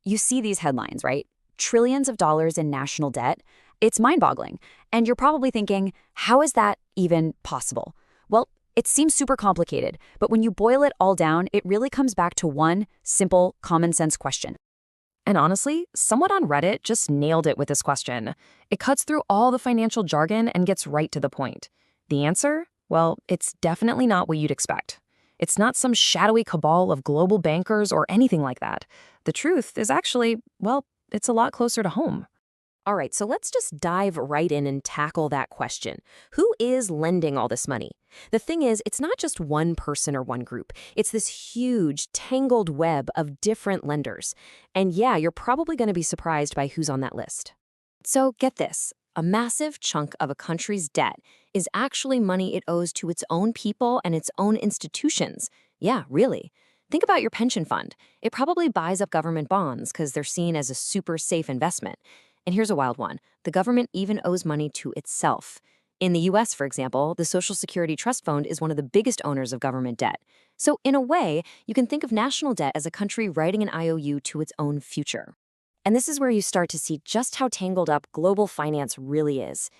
You see these headlines, right? Trillions of dollars in national debt. It's mind-boggling. And you're probably thinking, how is that even possible? Well, it seems super complicated, but when you boil it all down, it really comes back to one simple, common sense question. And honestly, someone on Reddit just nailed it with this question. It cuts through all the financial jargon and gets right to the point. The answer? Well, it's definitely not what you'd expect. It's not some shadowy cabal of global bankers or anything like that. The truth is actually, well, it's a lot closer to home. All right, so let's just dive right in and tackle that question. Who is lending all this money? The thing is, it's not just one person or one group. It's this huge, tangled web of different lenders. And yeah, you're probably going to be surprised by who's on that list. So get this. A massive chunk of a country's debt is actually money it owes to its own people and its own institutions. Yeah, really. Think about your pension fund. It probably buys up government bonds because they're seen as a super safe investment. And here's a wild one. The government even owes money to itself. In the US, for example, the Social Security Trust Fund is one of the biggest owners of government debt. So in a way, you can think of national debt as a country writing an IOU to its own future. And this is where you start to see just how tangled up global finance really is.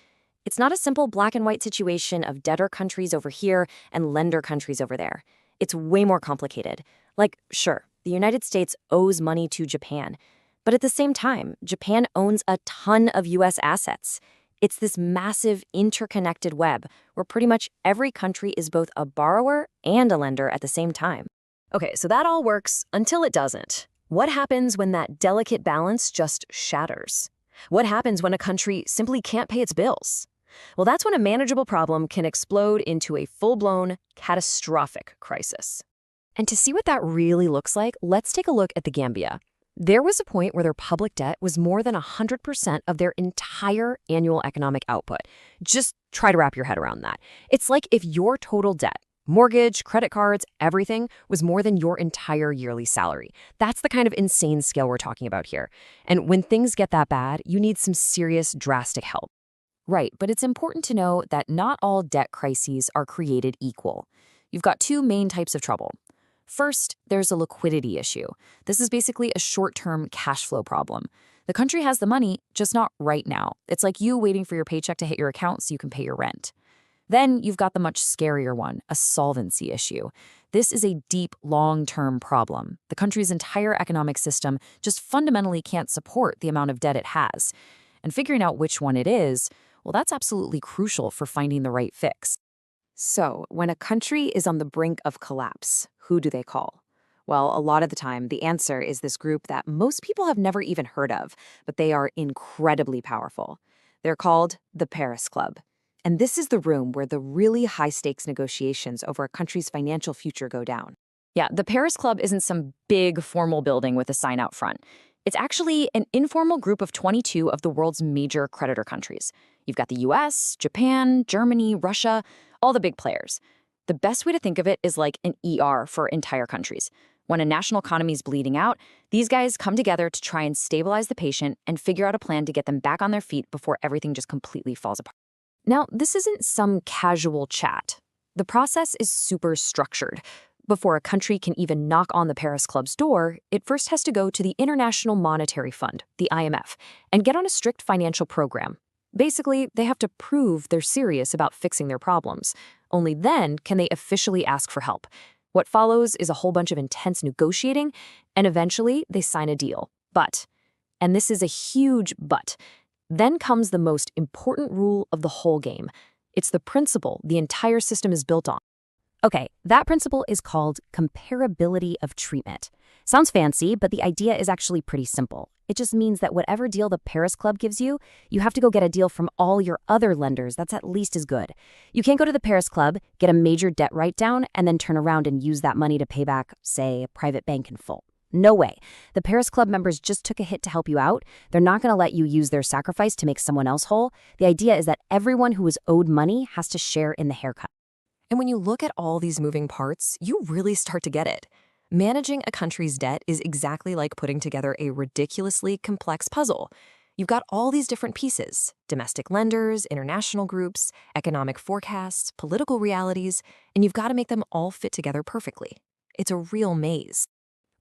It's not a simple black and white situation of debtor countries over here and lender countries over there. It's way more complicated. Like, sure, the United States owes money to Japan, but at the same time, Japan owns a ton of US assets. It's this massive interconnected web where pretty much every country is both a borrower and a lender at the same time. Okay, so that all works until it doesn't. What happens when that delicate balance just shatters? What happens when a country simply can't pay its bills? Well, that's when a manageable problem can explode into a full-blown, catastrophic crisis. And to see what that really looks like, let's take a look at the Gambia. There was a point where their public debt was more than 100% of their entire annual economic output. Just try to wrap your head around that. It's like if your total debt, mortgage, credit cards, everything, was more than your entire yearly salary. That's the kind of insane scale we're talking about here. And when things get that bad, you need some serious, drastic help. Right, but it's important to know that not all debt crises are created equal. You've got two main types of trouble. First, there's a liquidity issue. This is basically a short-term cash flow problem. The country has the money, just not right now. It's like you waiting for your paycheck to hit your account so you can pay your rent. Then you've got the much scarier one, a solvency issue. This is a deep, long-term problem. The country's entire economic system just fundamentally can't support the amount of debt it has. And figuring out which one it is, well, that's absolutely crucial for finding the right fix. So, when a country is on the brink of collapse, who do they call? Well, a lot of the time, the answer is this group that most people have never even heard of, but they are incredibly powerful. They're called the Paris Club. And this is the room where the really high-stakes negotiations over a country's financial future go down. Yeah, the Paris Club isn't some big formal building with a sign out front. It's actually an informal group of 22 of the world's major creditor countries. You've got the US, Japan, Germany, Russia, all the big players. The best way to think of it is like an ER for entire countries. When a national economy is bleeding out, these guys come together to try and stabilize the patient and figure out a plan to get them back on their feet before everything just completely falls apart. Now, this isn't some casual chat. The process is super structured. Before a country can even knock on the Paris Club's door, it first has to go to the International Monetary Fund, the IMF, and get on a strict financial program. Basically, they have to prove they're serious about fixing their problems. Only then can they officially ask for help. What follows is a whole bunch of intense negotiating, and eventually they sign a deal. But, and this is a huge but, then comes the most important rule of the whole game. It's the principle the entire system is built on. Okay, that principle is called comparability of treatment. Sounds fancy, but the idea is actually pretty simple. It just means that whatever deal the Paris Club gives you, you have to go get a deal from all your other lenders that's at least as good. You can't go to the Paris Club, get a major debt write-down, and then turn around and use that money to pay back, say, a private bank in full. No way. The Paris Club members just took a hit to help you out. They're not going to let you use their sacrifice to make someone else whole. The idea is that everyone who is owed money has to share in the haircut. And when you look at all these moving parts, you really start to get it. Managing a country's debt is exactly like putting together a ridiculously complex puzzle. You've got all these different pieces: domestic lenders, international groups, economic forecasts, political realities, and you've got to make them all fit together perfectly. It's a real maze.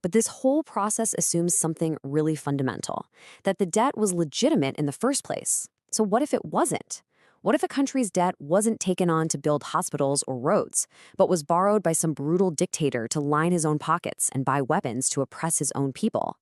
But this whole process assumes something really fundamental, that the debt was legitimate in the first place. So what if it wasn't? What if a country's debt wasn't taken on to build hospitals or roads, but was borrowed by some brutal dictator to line his own pockets and buy weapons to oppress his own people?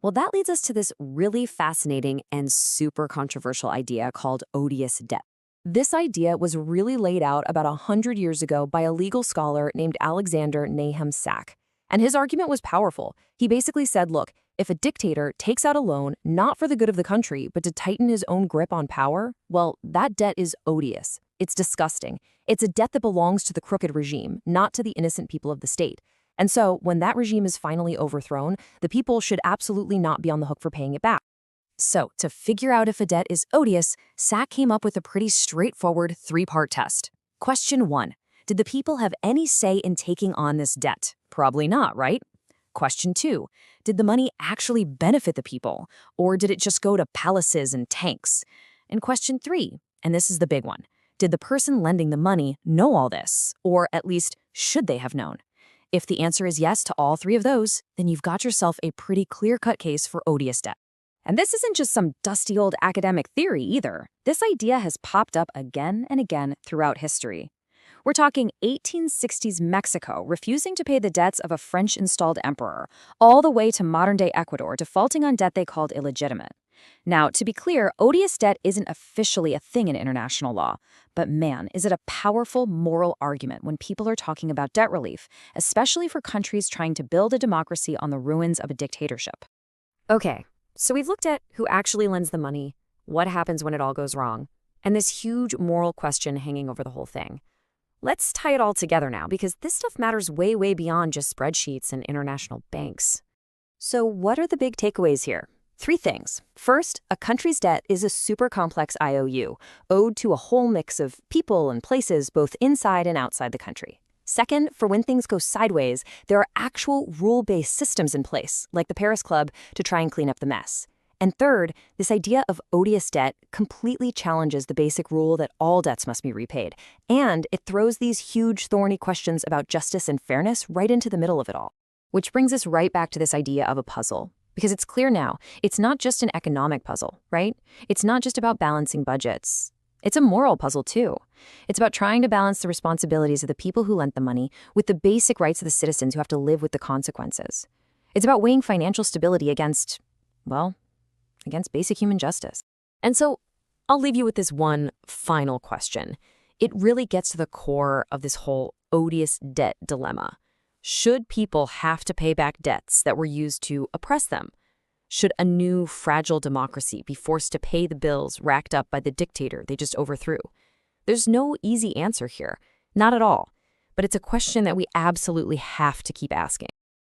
Well, that leads us to this really fascinating and super controversial idea called odious debt. This idea was really laid out about 100 years ago by a legal scholar named Alexander Nahum Sack. And his argument was powerful. He basically said, look, if a dictator takes out a loan not for the good of the country, but to tighten his own grip on power, well, that debt is odious. It's disgusting. It's a debt that belongs to the crooked regime, not to the innocent people of the state. And so, when that regime is finally overthrown, the people should absolutely not be on the hook for paying it back. So, to figure out if a debt is odious, Sack came up with a pretty straightforward three-part test. Question 1. Did the people have any say in taking on this debt? Probably not, right? Question 2. Did the money actually benefit the people, or did it just go to palaces and tanks? And question 3, and this is the big one, did the person lending the money know all this, or at least should they have known? If the answer is yes to all three of those, then you've got yourself a pretty clear-cut case for odious debt. And this isn't just some dusty old academic theory either. This idea has popped up again and again throughout history. We're talking 1860s Mexico refusing to pay the debts of a French-installed emperor, all the way to modern-day Ecuador defaulting on debt they called illegitimate. Now, to be clear, odious debt isn't officially a thing in international law, but man, is it a powerful moral argument when people are talking about debt relief, especially for countries trying to build a democracy on the ruins of a dictatorship. Okay, so we've looked at who actually lends the money, what happens when it all goes wrong, and this huge moral question hanging over the whole thing. Let's tie it all together now, because this stuff matters way, way beyond just spreadsheets and international banks. So what are the big takeaways here? 3 things. First, a country's debt is a super complex IOU, owed to a whole mix of people and places both inside and outside the country. Second, for when things go sideways, there are actual rule-based systems in place, like the Paris Club, to try and clean up the mess. And third, this idea of odious debt completely challenges the basic rule that all debts must be repaid, and it throws these huge, thorny questions about justice and fairness right into the middle of it all. Which brings us right back to this idea of a puzzle. Because it's clear now, it's not just an economic puzzle, right? It's not just about balancing budgets. It's a moral puzzle, too. It's about trying to balance the responsibilities of the people who lent the money with the basic rights of the citizens who have to live with the consequences. It's about weighing financial stability against basic human justice. And so, I'll leave you with this one final question. It really gets to the core of this whole odious debt dilemma. Should people have to pay back debts that were used to oppress them? Should a new, fragile democracy be forced to pay the bills racked up by the dictator they just overthrew? There's no easy answer here, not at all. But it's a question that we absolutely have to keep asking.